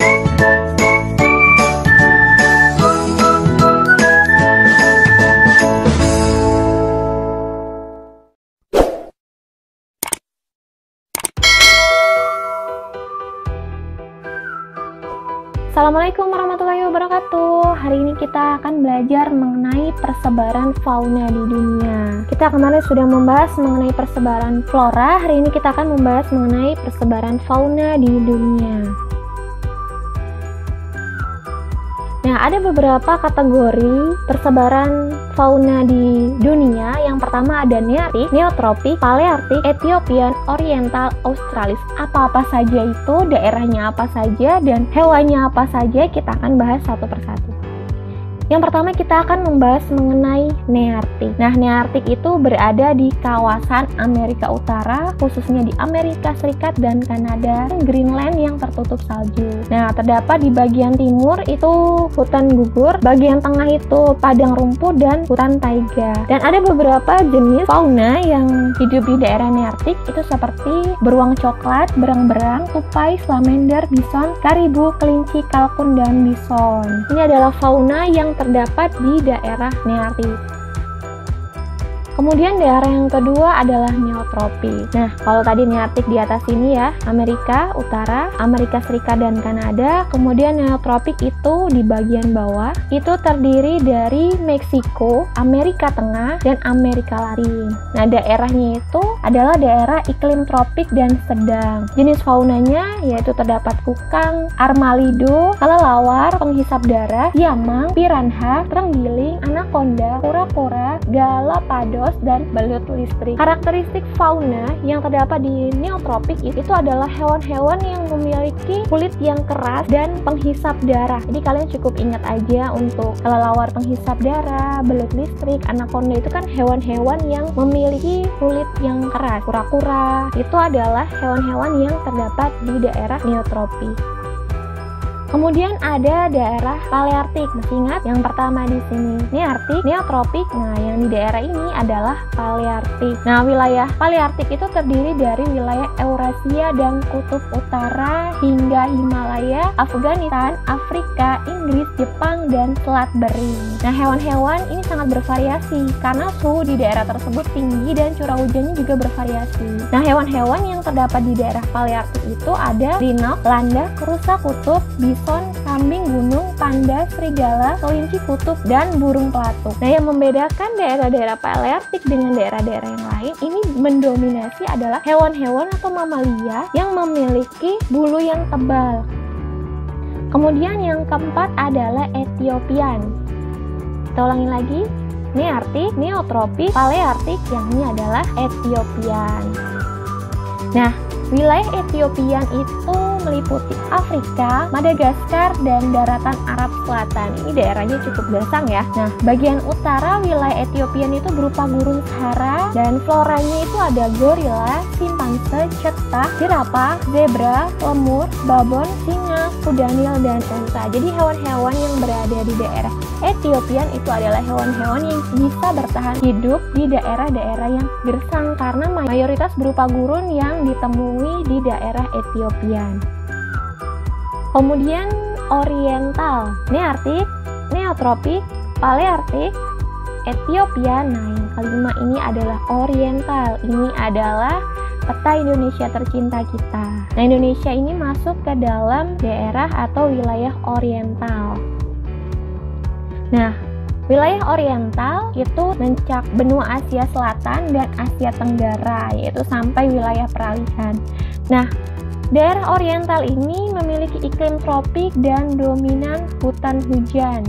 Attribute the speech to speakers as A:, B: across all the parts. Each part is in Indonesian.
A: Assalamualaikum warahmatullahi wabarakatuh. Hari ini kita akan belajar mengenai persebaran fauna di dunia. Kita kemarin sudah membahas mengenai persebaran flora. Hari ini kita akan membahas mengenai persebaran fauna di dunia. Nah, ada beberapa kategori persebaran fauna di dunia. Yang pertama ada Nearctic, Neotropik, Palearctic, Ethiopian, Oriental, Australis. Apa-apa saja itu, daerahnya apa saja, dan hewannya apa saja, kita akan bahas satu persatu. Yang pertama kita akan membahas mengenai Nearctic. Nah, Nearctic itu berada di kawasan Amerika Utara, khususnya di Amerika Serikat dan Kanada, Greenland yang tertutup salju. Nah, terdapat di bagian timur itu hutan gugur, bagian tengah itu padang rumput dan hutan taiga. Dan ada beberapa jenis fauna yang hidup di daerah Nearctic itu seperti beruang coklat, berang-berang, tupai, salamander, bison, karibu, kelinci, kalkun, dan bison. Ini adalah fauna yang terdapat di daerah Nearctic. Kemudian daerah yang kedua adalah Neotropik. Nah, kalau tadi Nearctic di atas ini ya, Amerika Utara, Amerika Serikat dan Kanada. Kemudian Neotropik itu di bagian bawah, itu terdiri dari Meksiko, Amerika Tengah, dan Amerika Latin. Nah, daerahnya itu adalah daerah iklim tropik dan sedang. Jenis faunanya yaitu terdapat kukang, armalido, kelelawar, penghisap darah, siamang, piranha, terenggiling, anaconda, kura-kura, galapagos, dan belut listrik. Karakteristik fauna yang terdapat di Neotropik itu adalah hewan-hewan yang memiliki kulit yang keras dan penghisap darah. Jadi kalian cukup ingat aja untuk kelelawar penghisap darah, belut listrik, anaconda itu kan hewan-hewan yang memiliki kulit yang keras. Kura-kura itu adalah hewan-hewan yang terdapat di daerah Neotropik. Kemudian ada daerah Palearctic. Masih ingat yang pertama di sini Nearctic, Neotropik. Nah, yang di daerah ini adalah Palearctic. Nah, wilayah Palearctic itu terdiri dari wilayah Eurasia dan Kutub Utara hingga Himalaya, Afghanistan, Afrika, Inggris, Jepang, dan Selat Bering. Nah, hewan-hewan ini sangat bervariasi karena suhu di daerah tersebut tinggi dan curah hujannya juga bervariasi. Nah, hewan-hewan yang terdapat di daerah Palearctic itu ada rhino, landak, rusa kutub, bison, kambing gunung, panda, serigala, kelinci kutub, dan burung pelatuk. Nah, yang membedakan daerah-daerah Palearctic dengan daerah-daerah yang lain ini mendominasi adalah hewan-hewan atau mamalia yang memiliki bulu yang tebal. Kemudian yang keempat adalah Ethiopian. Kita ulangi lagi, Nearctic, Neotropik, Palearctic, yang ini adalah Ethiopian. Nah, wilayah Ethiopian itu meliputi Afrika, Madagaskar, dan daratan Arab Selatan. Ini daerahnya cukup gersang ya. Nah, bagian utara wilayah Ethiopian itu berupa gurun Sahara, dan floranya itu ada gorila, simpanse, cheetah, jerapah, zebra, lemur, babon, singa, kuda nil, dan unta. Jadi hewan-hewan yang berada di daerah Ethiopian itu adalah hewan-hewan yang bisa bertahan hidup di daerah-daerah yang gersang karena mayoritas berupa gurun yang ditemui di daerah Ethiopian. Kemudian Oriental, Nearctic, Neotropik, Palearctic, Ethiopian. Nah, yang kelima ini adalah Oriental. Ini adalah peta Indonesia tercinta kita. Nah, Indonesia ini masuk ke dalam daerah atau wilayah Oriental. Nah, wilayah Oriental itu mencakup benua Asia Selatan dan Asia Tenggara, yaitu sampai wilayah peralihan. Nah, daerah Oriental ini memiliki iklim tropik dan dominan hutan hujan.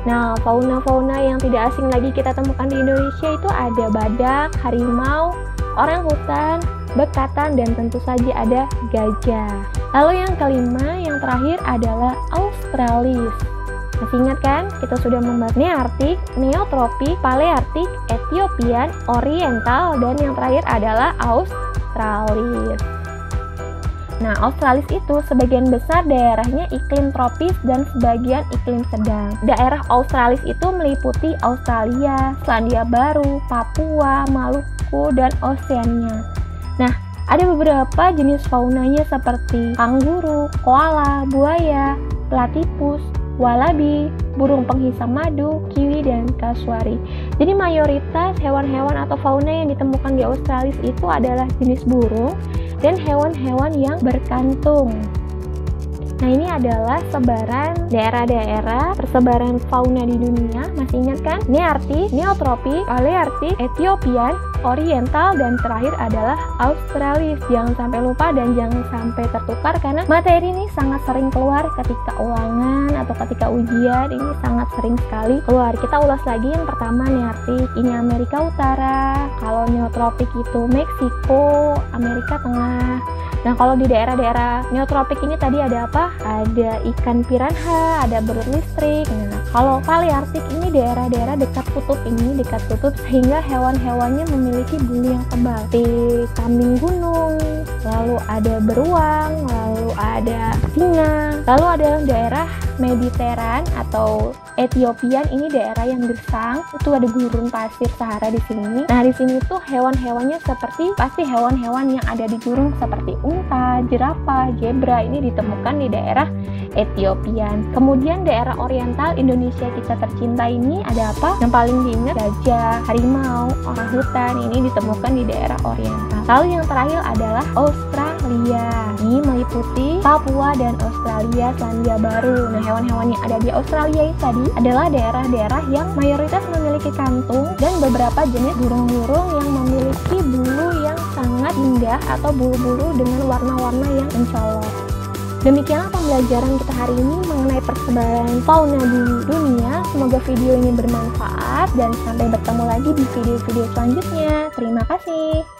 A: Nah, fauna-fauna yang tidak asing lagi kita temukan di Indonesia itu ada badak, harimau, orangutan, bekatan, dan tentu saja ada gajah. Lalu yang kelima, yang terakhir adalah Australis. Masih ingat kan? Kita sudah membahas Nearctic, Neotropik, Palearctic, Ethiopian, Oriental, dan yang terakhir adalah Australis. Nah, Australis itu sebagian besar daerahnya iklim tropis dan sebagian iklim sedang. Daerah Australis itu meliputi Australia, Selandia Baru, Papua, Maluku, dan Oseania. Nah, Ada beberapa jenis faunanya seperti kanguru, koala, buaya, platypus, walabi, burung penghisap madu, kiwi, dan kasuari. Jadi mayoritas hewan-hewan atau fauna yang ditemukan di Australia itu adalah jenis burung dan hewan-hewan yang berkantung. Nah, ini adalah sebaran daerah-daerah persebaran fauna di dunia. Masih ingat kan? Nearktik, Neotropik, Palearktik, Ethiopian, Oriental, dan terakhir adalah Australis. Jangan sampai lupa dan jangan sampai tertukar karena materi ini sangat sering keluar ketika ulangan atau ketika ujian. Ini sangat sering sekali keluar. Kita ulas lagi. Yang pertama Nearktik, ini Amerika Utara. Kalau Neotropik itu Meksiko, Amerika Tengah. Nah, kalau di daerah-daerah neotropik ini tadi ada apa? Ada ikan piranha, ada belut listrik. Nah, kalau Palearktik ini daerah-daerah dekat kutub sehingga hewan-hewannya memiliki bulu yang tebal. Di kambing gunung, lalu ada beruang, lalu ada singa, lalu ada daerah Mediteran atau Ethiopian, ini daerah yang gersang, itu ada gurun pasir Sahara di sini. Nah, di sini tuh hewan-hewannya pasti hewan-hewan yang ada di gurun seperti unta, jerapah, zebra ini ditemukan di daerah Ethiopian. Kemudian daerah Oriental Indonesia kita tercinta ini ada apa? Yang paling diingat gajah, harimau, orangutan ini ditemukan di daerah Oriental. Lalu yang terakhir adalah Australia. Ini meliputi Papua dan Australia Selandia Baru. Nah, hewan-hewan yang ada di Australia ini tadi adalah daerah-daerah yang mayoritas memiliki kantung dan beberapa jenis burung-burung yang memiliki bulu yang sangat indah atau bulu-bulu dengan warna-warna yang mencolok. Demikianlah pembelajaran kita hari ini mengenai persebaran fauna di dunia. Semoga video ini bermanfaat dan sampai bertemu lagi di video-video selanjutnya. Terima kasih.